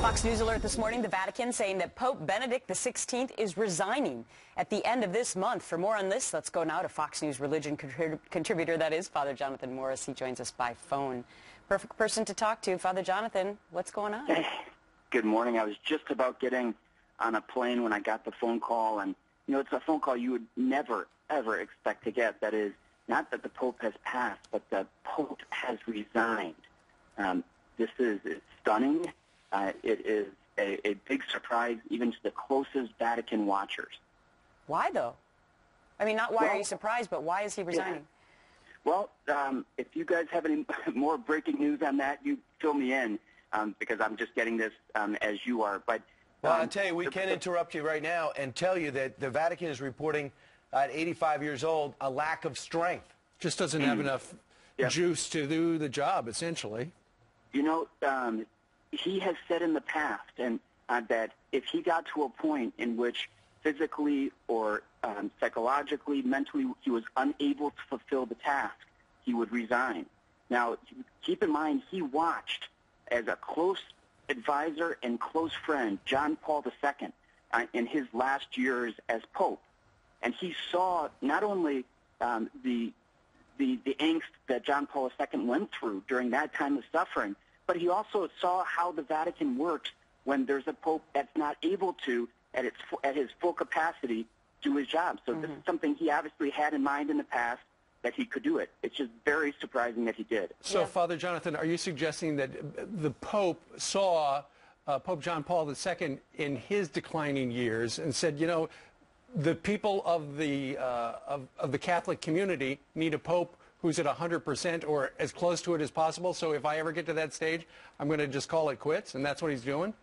Fox News alert this morning, the Vatican saying that Pope Benedict XVI is resigning at the end of this month. For more on this, let's go now to Fox News religion contributor, that is Father Jonathan Morris. He joins us by phone. Perfect person to talk to. Father Jonathan, what's going on? Hey, good morning. I was just about getting on a plane when I got the phone call, and it's a phone call you would never, ever expect to get. That is, not that the Pope has passed, but the Pope has resigned. This is stunning. It is a big surprise even to the closest Vatican watchers. Why, though? I mean, not why are you surprised, but why is he resigning? Yeah. Well, if you guys have any more breaking news on that, you fill me in, because I'm just getting this as you are. But well, I'll tell you, we can interrupt you right now and tell you that the Vatican is reporting at 85 years old a lack of strength. Just doesn't have enough juice to do the job, essentially. He has said in the past that if he got to a point in which physically or psychologically, mentally, he was unable to fulfill the task, he would resign. Now, keep in mind, he watched as a close advisor and close friend John Paul II in his last years as Pope. And he saw not only the angst that John Paul II went through during that time of suffering, but he also saw how the Vatican works when there's a Pope that's not able to, at his full capacity, do his job. So this is something he obviously had in mind in the past, that he could do it. It's just very surprising that he did. So, Father Jonathan, are you suggesting that the Pope saw Pope John Paul II in his declining years and said, the people of the Catholic community need a Pope who's at 100% or as close to it as possible, so if I ever get to that stage, I'm going to just call it quits, and that's what he's doing?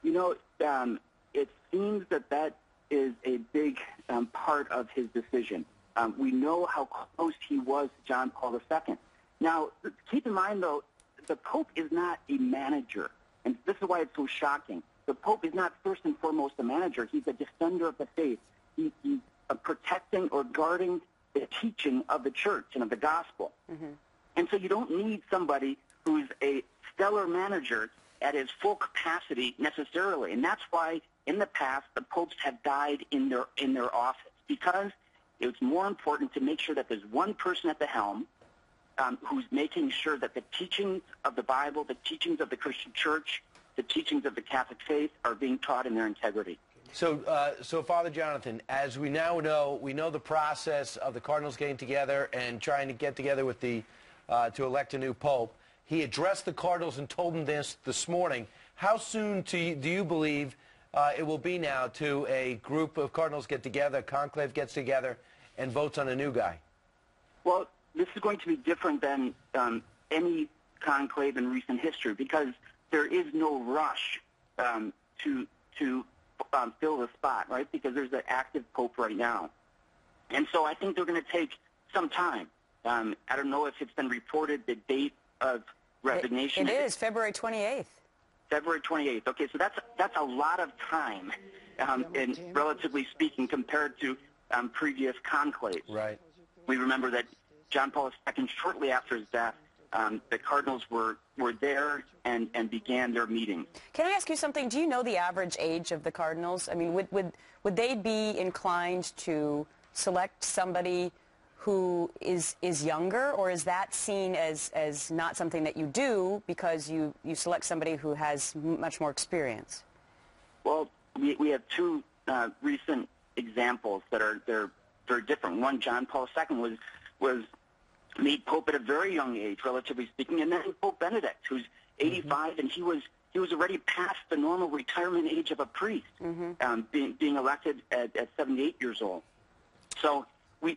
It seems that is a big part of his decision. We know how close he was to John Paul II. Now, keep in mind, though, the Pope is not a manager, and this is why it's so shocking. The Pope is not first and foremost a manager. He's a defender of the faith. He's protecting or guarding the teaching of the church and of the gospel. And so you don't need somebody who's a stellar manager at his full capacity necessarily. And that's why in the past the popes have died in their office, because it's more important to make sure that there's one person at the helm who's making sure that the teachings of the Bible, the teachings of the Christian church, the teachings of the Catholic faith are being taught in their integrity. So, Father Jonathan, as we now know, we know the process of the cardinals getting together and trying to get together with to elect a new pope. He addressed the cardinals and told them this morning. How soon do you believe it will be now to a group of cardinals get together, a conclave gets together, and votes on a new guy? Well, this is going to be different than any conclave in recent history, because there is no rush to fill the spot, right? Because there's an active pope right now. And so I think they're going to take some time. I don't know if it's been reported the date of resignation. It is February 28th. February 28th. Okay, so that's a lot of time, relatively speaking, compared to previous conclaves. Right. We remember that John Paul II, shortly after his death, the cardinals were there and began their meeting. Can I ask you something? Do you know the average age of the cardinals? I mean, would they be inclined to select somebody who is younger, or is that seen as not something that you do because you select somebody who has much more experience? Well, we have two recent examples that they're very different. One, John Paul II was made Pope at a very young age, relatively speaking, and then Pope Benedict, who's 85, and he was already past the normal retirement age of a priest, being elected at 78 years old. So we're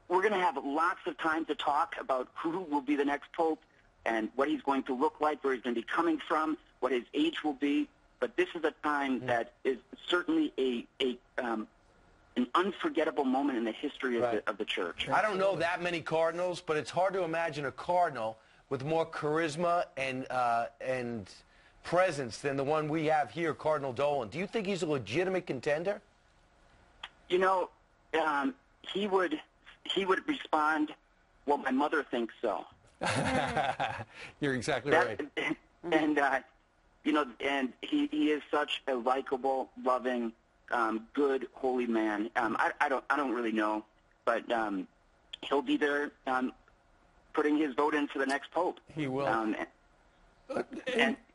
going to have lots of time to talk about who will be the next Pope and what he's going to look like, where he's going to be coming from, what his age will be. But this is a time that is certainly an unforgettable moment in the history of the church. I don't know that many cardinals, but it's hard to imagine a cardinal with more charisma and presence than the one we have here, Cardinal Dolan. Do you think he's a legitimate contender? He would respond, well, my mother thinks so. You're exactly right. And And he is such a likable, loving, good, holy man. I don't really know, but he'll be there putting his vote in for the next pope. He will.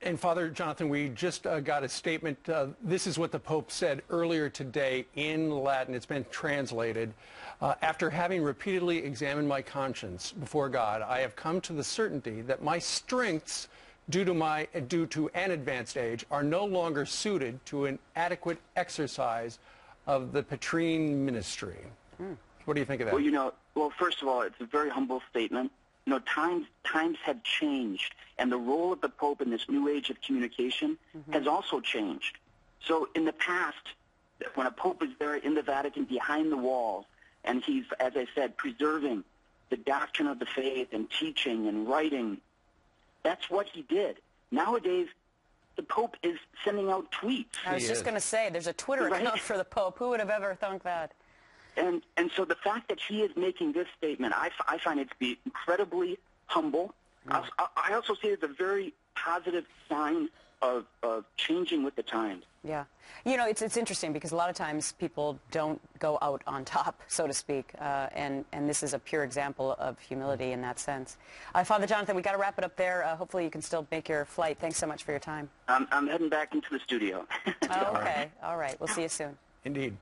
And Father Jonathan, we just got a statement. This is what the Pope said earlier today in Latin. It's been translated. After having repeatedly examined my conscience before God, I have come to the certainty that my strengths, due to an advanced age, are no longer suited to an adequate exercise of the patrine ministry. What do you think of that? Well, first of all, it's a very humble statement. Times have changed, and the role of the Pope in this new age of communication has also changed. So in the past, when a Pope is there in the Vatican behind the walls, and he's, as I said, preserving the doctrine of the faith and teaching and writing, that's what he did. Nowadays, the Pope is sending out tweets. I was just going to say, there's a Twitter account for the Pope. Who would have ever thunk that? And so the fact that he is making this statement, I find it to be incredibly humble. I also see it as a very positive sign of changing with the times. Yeah. It's interesting because a lot of times people don't go out on top, so to speak, and this is a pure example of humility in that sense. Father Jonathan, we got to wrap it up there. Hopefully you can still make your flight. Thanks so much for your time. I'm heading back into the studio. Okay. All right. We'll see you soon. Indeed.